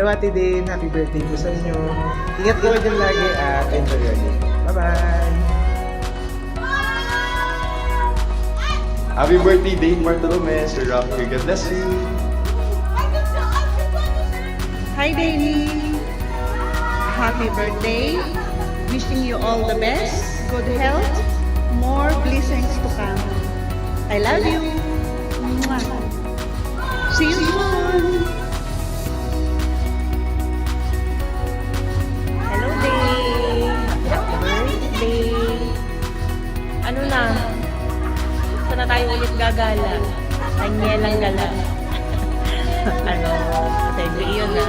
Kalwati din, happy birthday po sa inyo. Ingat kayo dyan lagi at enjoy your day. Bye-bye! Happy birthday, Dave Bartolome. Sir Rocky, God bless you. Hi, Davey. Happy birthday. Wishing you all the best, good health, more blessings to come. I love you. Mwah. See you soon. Hello, Day! Happy birthday! Ano na? Saan na tayo ulit gagala? Anyelang gala. Ano? Pwede yun na.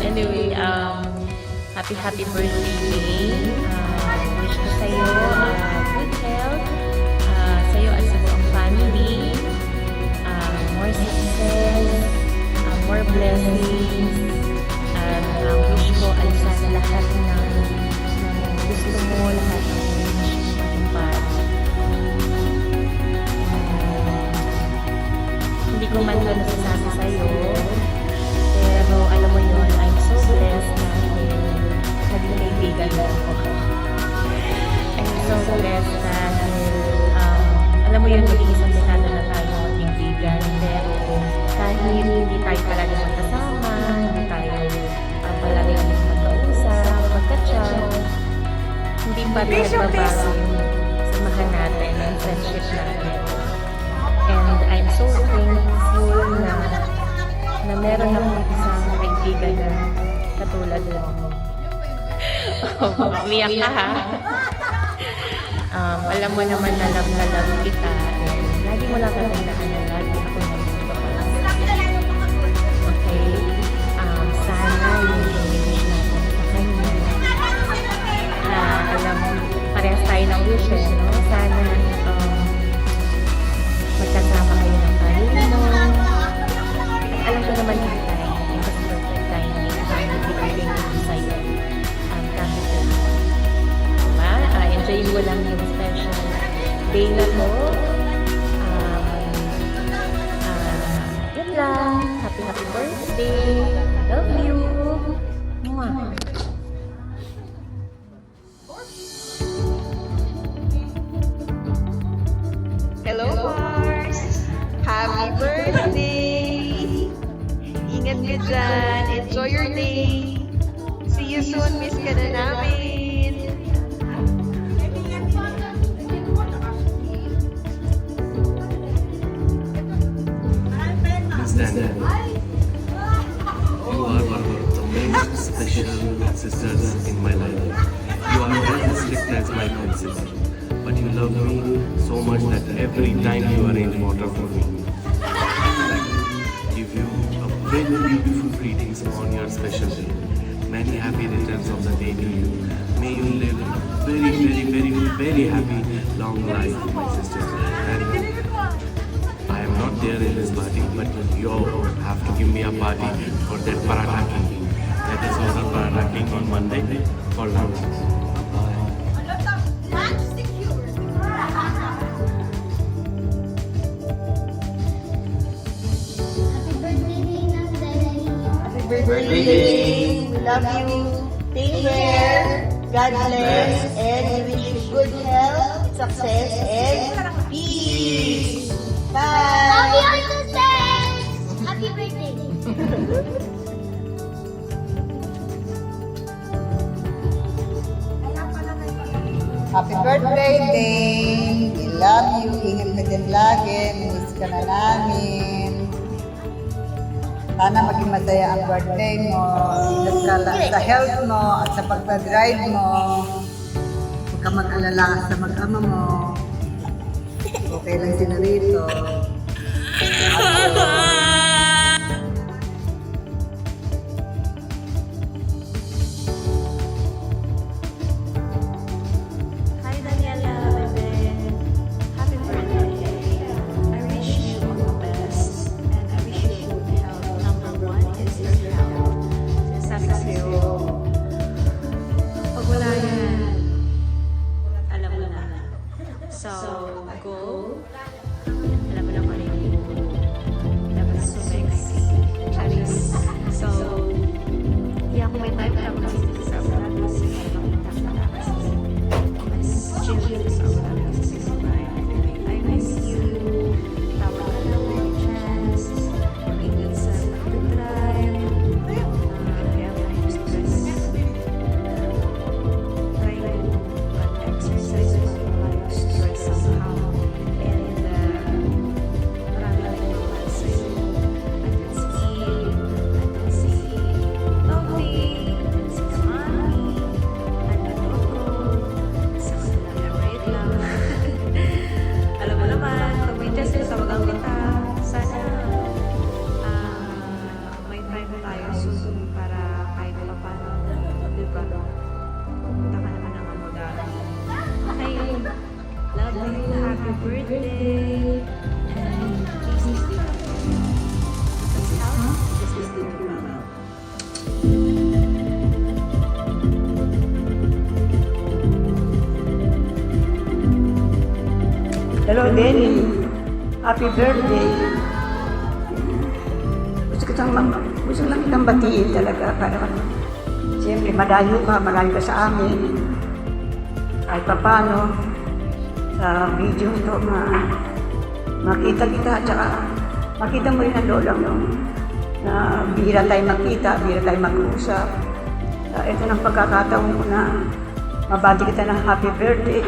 Anyway, happy birthday, Day. Wish ko sa'yo good health. Sa'yo at sa buong family. More success. More blessings. And wish ko ay sana lahat ng gusto mo, lahat ng wish mo matupad. Hindi ko man ito nasasabi sa'yo, pero alam mo yun, I'm so blessed dahil naging kaibigan mo ako. I'm so blessed dahil alam mo yun, mag-iisang dekada na tayo kaibigan, pero kahit hindi tayo palagi magkasama, hindi tayo palagi magkausap, magka-chat, hindi pa rin nagbabago yung samahan natin, yung friendship natin. And I'm so thankful na meron akong isang kaibigan na katulad mo. Umiyak ka ha? Alam mo naman na love kita. And lagi mo lang tatandaan na lagi ako nandito para sa'yo. Okay? Sana yung wish natin sa kanya. Alam mo, parehas tayo ng wish eh, no? Sana magkasama kayo ng family mo. At alam ko naman yung time, yung kasi perfect time, yung bibigay ko sa'yo. Capital. Diba? Enjoy mo lang yung special day na to. Yun lang. Happy birthday. Love you. Mwah. Hello, Mars. Happy birthday. Ingat ka dyan. Enjoy your day. See you soon. Miss ka na namin. Understand that you are one of the most special sisters in my life. You are as strict as my princess, but you love me so much that every time you arrange water for me, I give you a very beautiful greetings on your special day. Many happy returns of the day to you. May you live a very happy long life, my sister. And I am not there in this party, but you have to give me a party for that paratha king. That is order paratha king on Monday for lunch. Happy birthday. We love you. Take care. God bless. And we wish you good health, success, and peace. Bye. Happy birthday! Happy birthday! Happy birthday, Dane! We love you. Ingat ka dyan lagi. Miss ka na namin. Sana maging masaya ang birthday mo. Ingat ka sa health mo at sa pagpa-drive mo. Huwag ka mag-alala sa mag-ama mo. Okay lang sila rito. Hi, Daniela, bebe. Happy birthday. I wish you all the best. And I wish you good health. Number one is your health. Sabi ko sa'yo, pag wala yan, alam mo na. So, go. Alam mo na kung ano yung dapat sumix. Charis. So, birthday. And please, Hello, Denny. Happy birthday. Gusto lang kitang batiin talaga para siyempre malayo ka sa amin. Kahit papano sa video ito makita kita at saka makita mo rin ang lola mo na bihira tayo makita, bihira tayo mag-uusap. Ito ng pagkakataon ko na mabati kita ng happy birthday.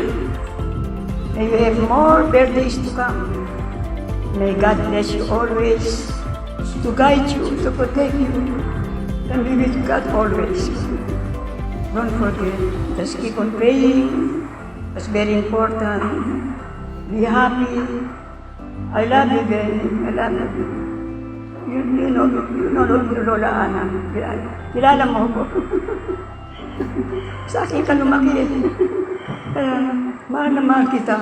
May you have more birthdays to come. May God bless you always, to guide you, to protect you, and be with God always. Don't forget, just keep on praying. That's very important. Be happy. I love you, Ben. I love you. You know Lola Ana. Kilala mo ko. Sa akin ka lumaki. Kaya, mahal na mahal kita.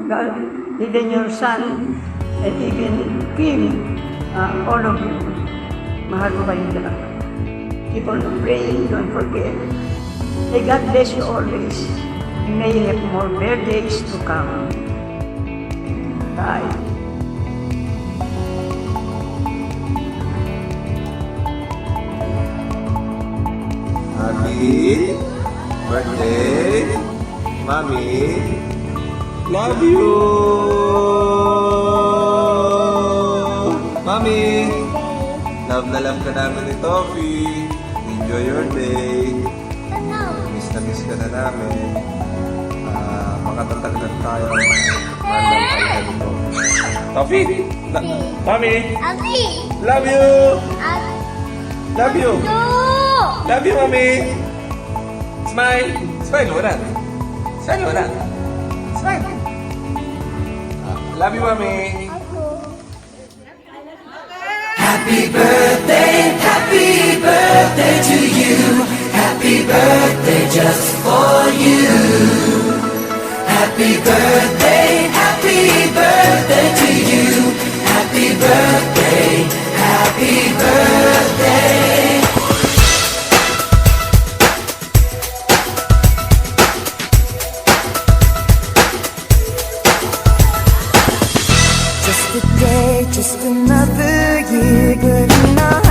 God, even your son, and even Kim, all of you, mahal ko kayo talaga. Keep on praying, don't forget. May God bless you always. May you have more birthdays to come. Bye. Happy birthday, Mommy. Love you, Mommy. Love na love ka namin ni Toffee. Enjoy your day. Miss na miss ka na namin. Makatatag na tayo. Toffee! Mommy! Abi! Love you! Love you! No! Love you, Mommy! Smile! Smile, wala. Smile, wala. Smile! Love you, Mommy! Happy birthday to you. Happy birthday just for you. Happy birthday to you. Happy birthday, happy birthday. Just a day, just another year, good enough.